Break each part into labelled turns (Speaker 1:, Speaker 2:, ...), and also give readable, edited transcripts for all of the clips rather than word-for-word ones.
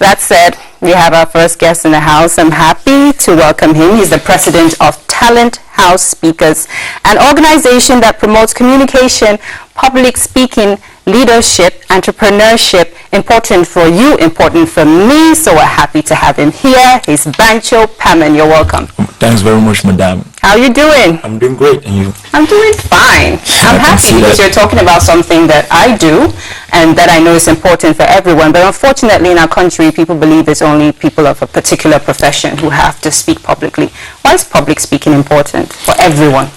Speaker 1: That said, we have our first guest in the house. I'm happy to welcome him. He's the president of Talent House Speakers, an organization that promotes communication, public speaking, leadership, entrepreneurship, important for you, important for me. So we're happy to have him here. He's BANCHO PAMEN. You're welcome.
Speaker 2: Thanks very much, madam.
Speaker 1: How are you doing?
Speaker 2: I'm doing great, and you?
Speaker 1: I'm doing fine. I'm happy because you're talking about something that I do and that I know is important for everyone. But unfortunately, in our country, people believe it's only people of a particular profession who have to speak publicly. Why is public speaking important for everyone?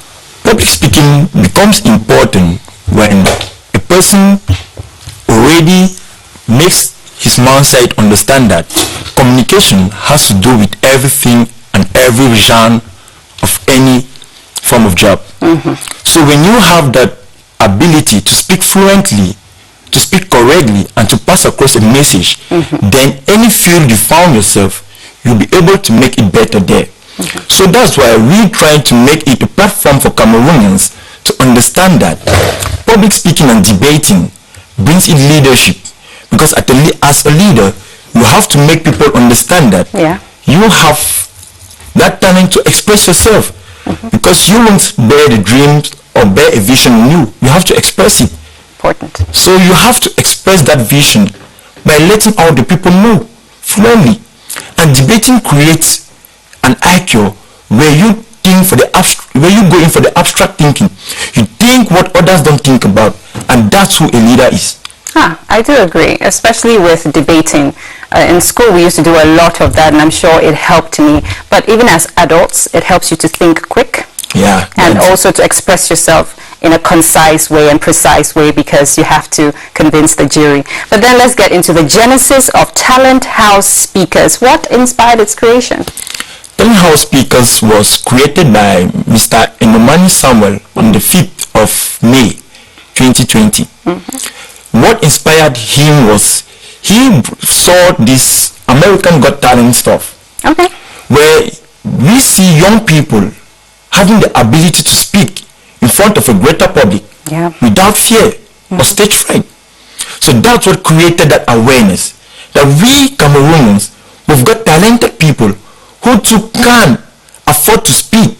Speaker 2: Public speaking becomes important when a person already makes his mindset understand that communication has to do with everything and every genre of any form of job. So when you have that ability to speak fluently, to speak correctly, and to pass across a message, then any field you found yourself, you'll be able to make it better there. So that's why we're trying to make it a platform for Cameroonians to understand that public speaking and debating brings in leadership, because as a leader you have to make people understand that you have that talent to express yourself, because you won't bear the dreams or bear a vision in you. You have to express it.
Speaker 1: Important.
Speaker 2: So you have to express that vision by letting all the people know fluently. And debating creates an IQ where you think for the where you go in for the abstract thinking. You think what others don't think about, and that's who a leader is.
Speaker 1: I do agree, especially with debating. In school we used to do a lot of that, and I'm sure it helped me. But even as adults, it helps you to think quick.
Speaker 2: Yeah.
Speaker 1: And also to express yourself in a concise way and precise way, because you have to convince the jury. But then let's get into the genesis of Talent House Speakers. What inspired its creation?
Speaker 2: Talent House Speakers was created by Mr. Enomani Samuel on the 5th of May 2020. What inspired him was he saw this American Got Talent stuff, where we see young people having the ability to speak in front of a greater public without fear or stage fright. So that's what created that awareness that we Cameroonians, we've got talented people who too can afford to speak.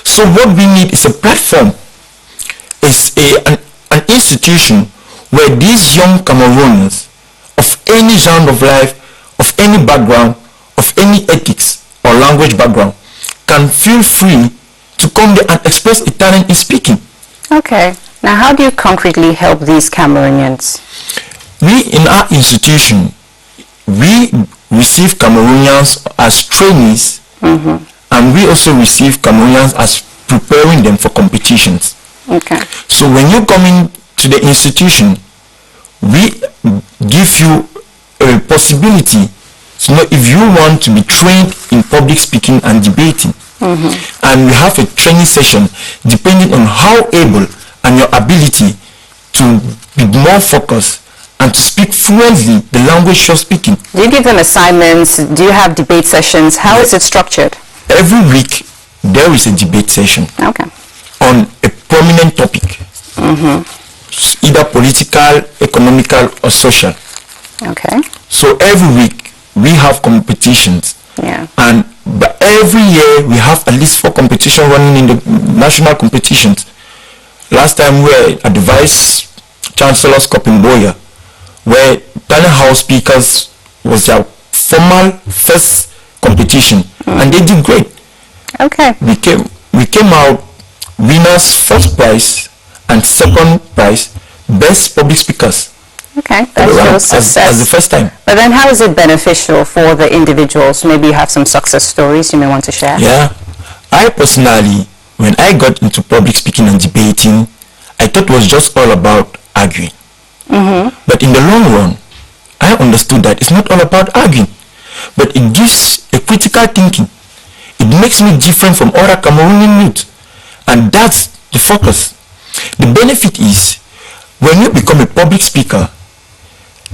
Speaker 2: So what we need is a platform, is an institution where these young Cameroonians of any genre of life, of any background, of any ethics or language background can feel free to come there and express a talent in speaking. Okay.
Speaker 1: Now how do you concretely help these Cameroonians?
Speaker 2: We in our institution, we receive Cameroonians as trainees, and we also receive Cameroonians as preparing them for competitions. So when you come in to the institution, we give you a possibility to know if you want to be trained in public speaking and debating. And we have a training session depending on how able and your ability to be more focused and to speak fluently the language you're speaking.
Speaker 1: Do you give them assignments? Do you have debate sessions? How is it structured?
Speaker 2: Every week there is a debate session on a prominent topic, either political, economical, or social. So every week we have competitions, and but every year we have at least 4 competitions running in the national competitions. Last time we were at the Vice Chancellor's Cup in Boya, where Talent House Speakers was their formal first competition, and they did great. We came out winners, first prize and second prize, best public speakers.
Speaker 1: That's
Speaker 2: as the first time.
Speaker 1: But then how is it beneficial for the individuals? Maybe you have some success stories you may want to share.
Speaker 2: I personally, when I got into public speaking and debating, I thought it was just all about arguing. But in the long run, I understood that it's not all about arguing, but it gives a critical thinking. It makes me different from other Cameroonian youth, and that's the focus. The benefit is, when you become a public speaker,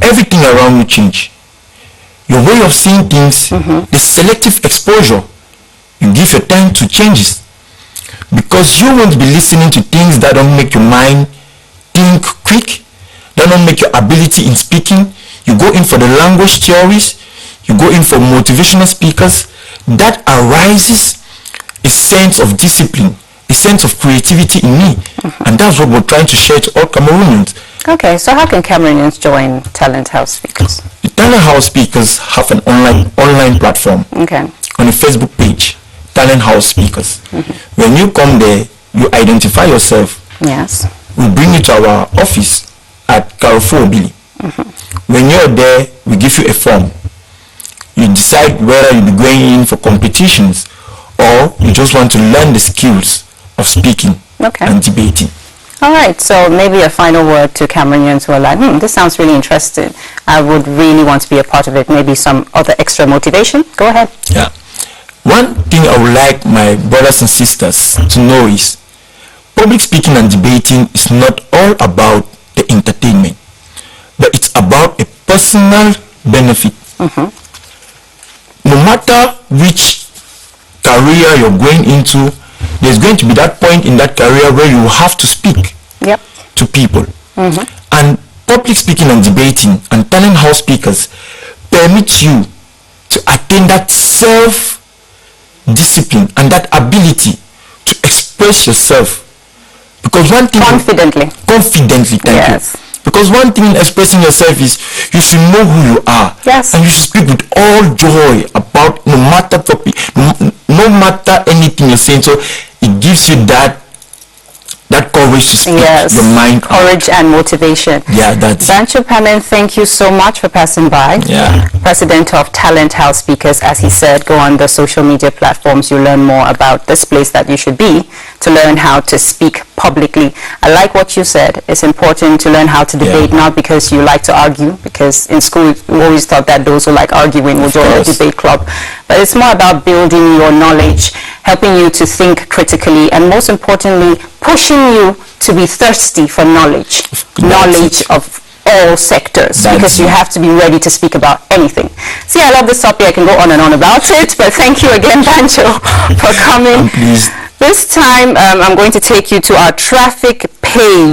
Speaker 2: everything around you change. Your way of seeing things, the selective exposure you give your time to changes, because you won't be listening to things that don't make your mind think quick, that don't make your ability in speaking. You go in for the language theories, you go in for motivational speakers, that arises a sense of discipline, a sense of creativity in me. And that's what we're trying to share to all Cameroonians.
Speaker 1: Okay, so how can Cameroonians join Talent House Speakers?
Speaker 2: The Talent House Speakers have an online platform.
Speaker 1: Okay.
Speaker 2: On a Facebook page, Talent House Speakers. When you come there, you identify yourself.
Speaker 1: Yes.
Speaker 2: We bring you to our office at Carrefour Billy. When you're there, we give you a form. You decide whether you'll be going in for competitions or you just want to learn the skills of speaking and debating.
Speaker 1: All right, so maybe a final word to Cameroonians who are like, this sounds really interesting. I would really want to be a part of it. Maybe some other extra motivation. Go ahead.
Speaker 2: Yeah. One thing I would like my brothers and sisters to know is public speaking and debating is not all about the entertainment, but it's about a personal benefit. No matter which career you're going into, there's going to be that point in that career where you have to speak to people. And public speaking and debating and Talent House Speakers permit you to attain that self-discipline and that ability to express yourself. Because one thing confidently, thank you. Because one thing in expressing yourself is you should know who you are.
Speaker 1: Yes.
Speaker 2: And you should speak with all joy about no matter topic, no matter anything you're saying. So it gives you that courage to speak your mind
Speaker 1: courage
Speaker 2: out.
Speaker 1: And motivation.
Speaker 2: Yeah, that's
Speaker 1: BANCHO Pamen, thank you so much for passing by.
Speaker 2: Yeah.
Speaker 1: President of Talent House Speakers, as he said, go on the social media platforms. You learn more about this place that you should be to learn how to speak publicly. I like what you said. It's important to learn how to debate, not because you like to argue, because in school we always thought that those who like arguing will join a debate club. But it's more about building your knowledge, helping you to think critically, and most importantly, pushing you to be thirsty for knowledge of all sectors, because you have to be ready to speak about anything. See, I love this topic. I can go on and on about it, but thank you again, BANCHO, for coming. This time, I'm going to take you to our traffic page.